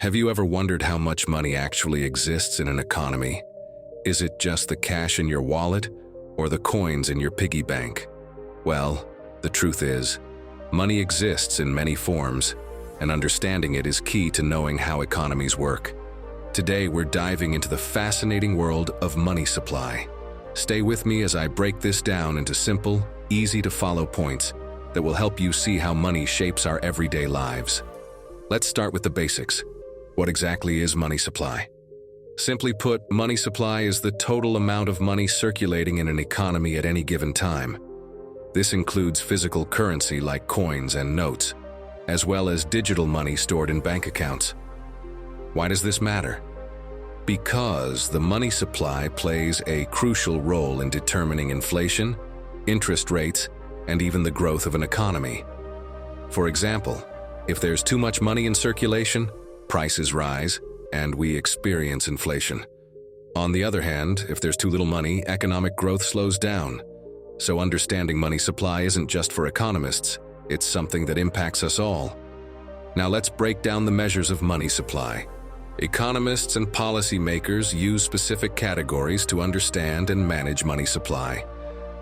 Have you ever wondered how much money actually exists in an economy? Is it just the cash in your wallet or the coins in your piggy bank? Well, the truth is, money exists in many forms, and understanding it is key to knowing how economies work. Today, we're diving into the fascinating world of money supply. Stay with me as I break this down into simple, easy-to-follow points that will help you see how money shapes our everyday lives. Let's start with the basics. What exactly is money supply? Simply put, money supply is the total amount of money circulating in an economy at any given time. This includes physical currency like coins and notes, as well as digital money stored in bank accounts. Why does this matter? Because the money supply plays a crucial role in determining inflation, interest rates, and even the growth of an economy. For example, if there's too much money in circulation, prices rise, and we experience inflation. On the other hand, if there's too little money, economic growth slows down. So understanding money supply isn't just for economists, it's something that impacts us all. Now let's break down the measures of money supply. Economists and policymakers use specific categories to understand and manage money supply.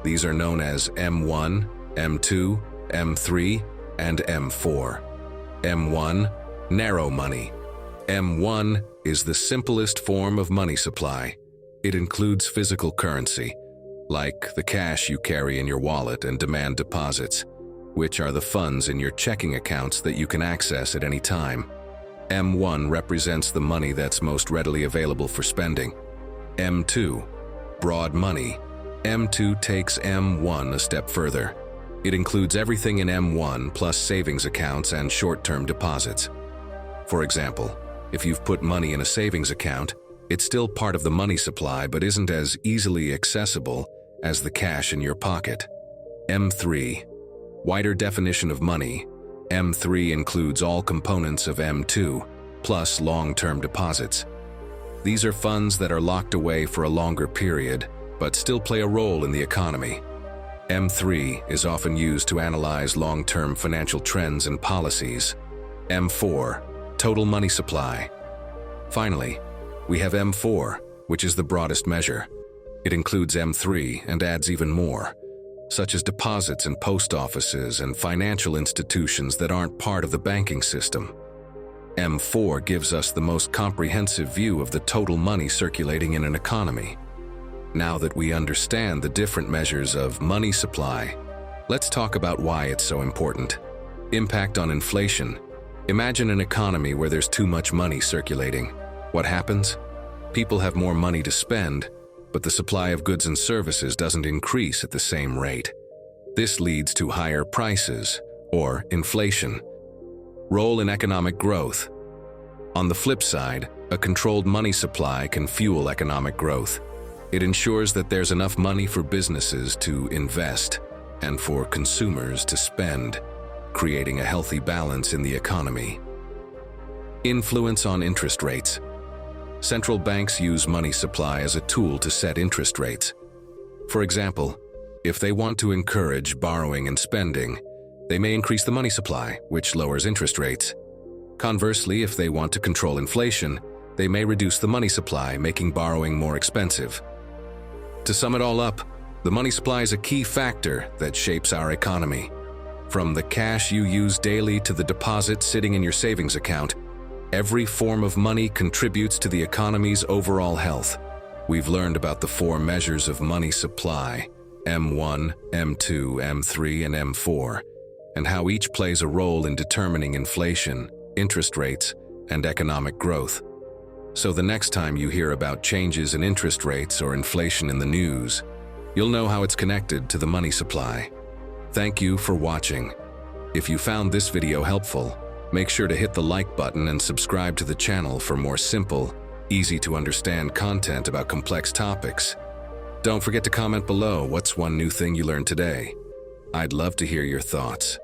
These are known as M1, M2, M3, and M4. M1, narrow money. M1 is the simplest form of money supply. It includes physical currency, like the cash you carry in your wallet and demand deposits, which are the funds in your checking accounts that you can access at any time. M1 represents the money that's most readily available for spending. M2, broad money. M2 takes M1 a step further. It includes everything in M1 plus savings accounts and short-term deposits. For example, if you've put money in a savings account, it's still part of the money supply but isn't as easily accessible as the cash in your pocket. M3, wider definition of money. M3 includes all components of M2, plus long-term deposits. These are funds that are locked away for a longer period, but still play a role in the economy. M3 is often used to analyze long-term financial trends and policies. M4, total money supply. Finally, we have M4, which is the broadest measure. It includes M3 and adds even more, such as deposits in post offices and financial institutions that aren't part of the banking system. M4 gives us the most comprehensive view of the total money circulating in an economy. Now that we understand the different measures of money supply, let's talk about why it's so important. Impact on inflation. Imagine an economy where there's too much money circulating. What happens? People have more money to spend, but the supply of goods and services doesn't increase at the same rate. This leads to higher prices, or inflation. Role in economic growth. On the flip side, a controlled money supply can fuel economic growth. It ensures that there's enough money for businesses to invest and for consumers to spend, creating a healthy balance in the economy. Influence on interest rates. Central banks use money supply as a tool to set interest rates. For example, if they want to encourage borrowing and spending, they may increase the money supply, which lowers interest rates. Conversely, if they want to control inflation, they may reduce the money supply, making borrowing more expensive. To sum it all up, the money supply is a key factor that shapes our economy. From the cash you use daily to the deposit sitting in your savings account, every form of money contributes to the economy's overall health. We've learned about the four measures of money supply, M1, M2, M3, and M4, and how each plays a role in determining inflation, interest rates, and economic growth. So the next time you hear about changes in interest rates or inflation in the news, you'll know how it's connected to the money supply. Thank you for watching. If you found this video helpful, make sure to hit the like button and subscribe to the channel for more simple, easy-to-understand content about complex topics. Don't forget to comment below what's one new thing you learned today. I'd love to hear your thoughts.